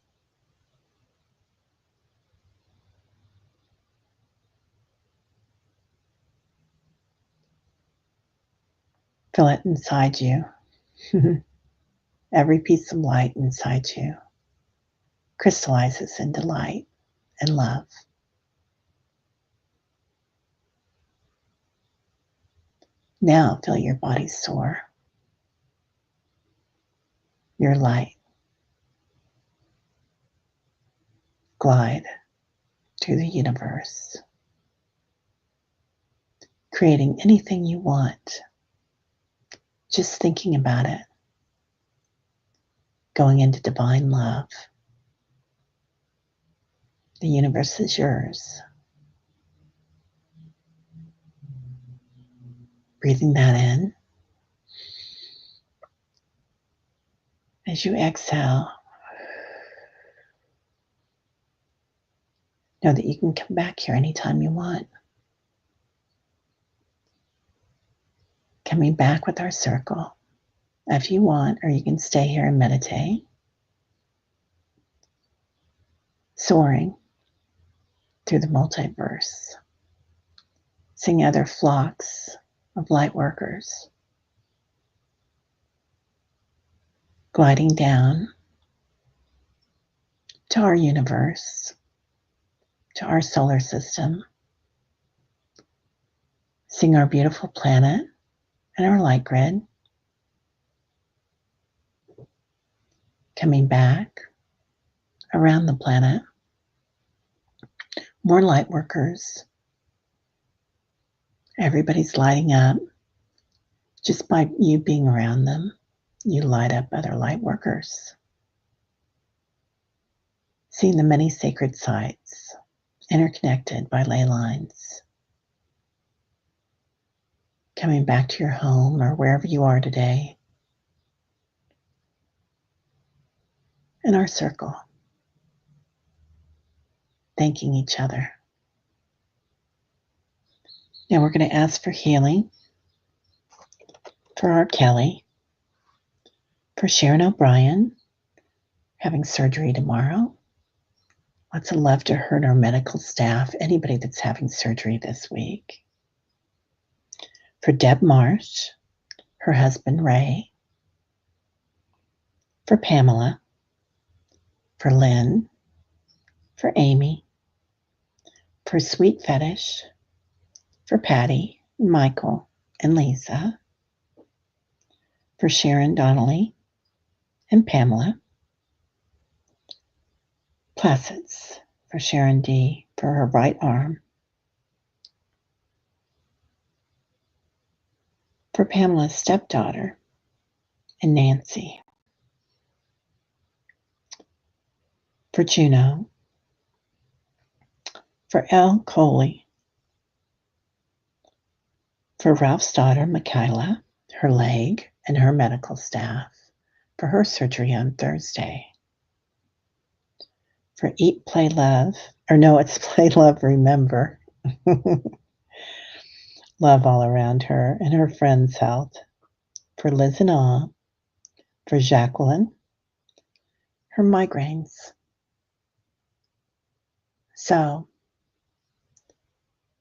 A: Feel it inside you. Every piece of light inside you crystallizes into light and love. Now feel your body soar, your light glide through the universe, creating anything you want, just thinking about it, going into divine love. The universe is yours. Breathing that in. As you exhale, know that you can come back here anytime you want. Coming back with our circle if you want, or you can stay here and meditate. Soaring through the multiverse, seeing other flocks of light workers gliding down to our universe, to our solar system, seeing our beautiful planet and our light grid, coming back around the planet, more light workers. Everybody's lighting up. Just by you being around them, you light up other light workers. Seeing the many sacred sites interconnected by ley lines. Coming back to your home or wherever you are today. In our circle. Thanking each other. Now we're going to ask for healing for our Kelly, for Sharon O'Brien, having surgery tomorrow. Lots of love to her and our medical staff, anybody that's having surgery this week. For Deb Marsh, her husband Ray. For Pamela. For Lynn. For Amy. For Sweet Fetish. For Patty, Michael, and Lisa. For Sharon Donnelly and Pamela. Placids for Sharon D. for her right arm. For Pamela's stepdaughter and Nancy. For Juno. For Elle Coley. For Ralph's daughter, Michaela, her leg, and her medical staff for her surgery on Thursday. For Eat, Play, Love, or no, it's Play, Love, Remember. Love all around her and her friends' health. For Liz and Awe. For Jacqueline, her migraines. So,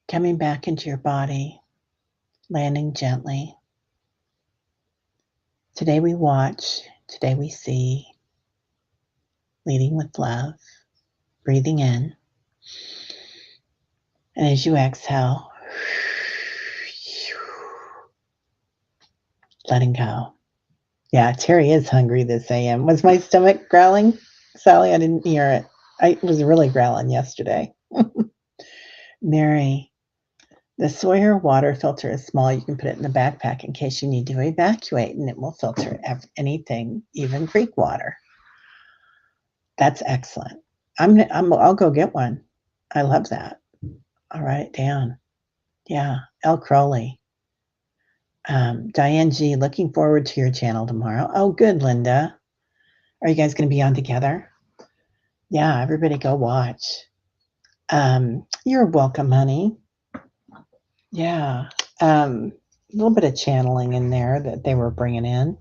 A: coming back into your body, landing gently. Today we watch, today we see, leading with love, breathing in. And as you exhale, letting go. Yeah, Terry is hungry this AM. Was my stomach growling? Sally, I didn't hear it. I was really growling yesterday. Mary, The Sawyer water filter is small. You can put it in the backpack in case you need to evacuate, and it will filter anything, even creek water. That's excellent. I'll go get one. I love that. I'll write it down. Yeah, L. Crowley. Diane G., looking forward to your channel tomorrow. Oh, good, Linda. Are you guys going to be on together? Yeah, everybody go watch. You're welcome, honey. Yeah. A little bit of channeling in there that they were bringing in.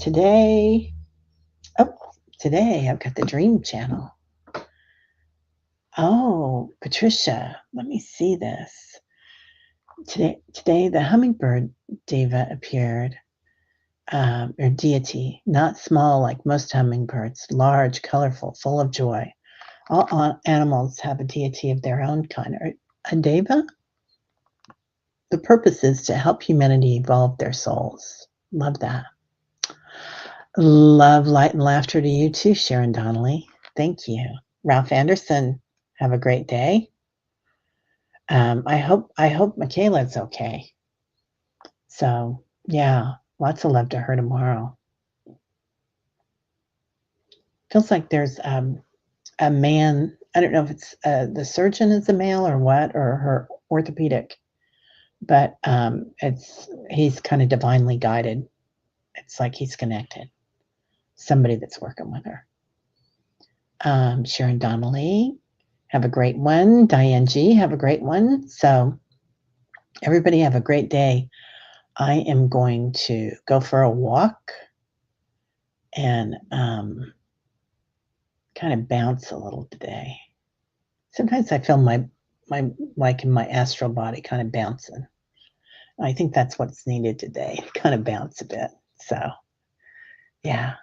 A: Today I've got the Dream Channel. Oh, Patricia, let me see this. Today the hummingbird diva appeared, or deity, not small like most hummingbirds, large, colorful, full of joy. All animals have a deity of their own kind. A deva? The purpose is to help humanity evolve their souls. Love that. Love, light, and laughter to you too, Sharon Donnelly. Thank you. Ralph Anderson, have a great day. I hope Michaela's okay. So yeah, lots of love to her tomorrow. Feels like there's a man. I don't know if it's the surgeon is a male or what, or her orthopedic, but he's kind of divinely guided. It's like he's connected. Somebody that's working with her. Sharon Donnelly, have a great one. Diane G., have a great one. So everybody have a great day. I am going to go for a walk and kind of bounce a little today. Sometimes I feel my like in my astral body kind of bouncing. I think that's what's needed today, kind of bounce a bit. So yeah.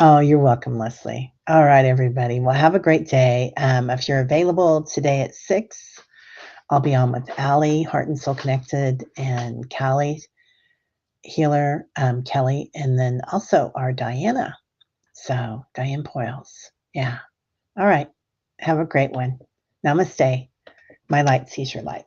A: Oh, you're welcome, Leslie. All right, everybody. Well, have a great day. If you're available today at 6, I'll be on with Allie, Heart and Soul Connected, and Callie, Healer, Kelly, and then also our Diana. So, Diane Poyles. Yeah. All right. Have a great one. Namaste. My light sees your light.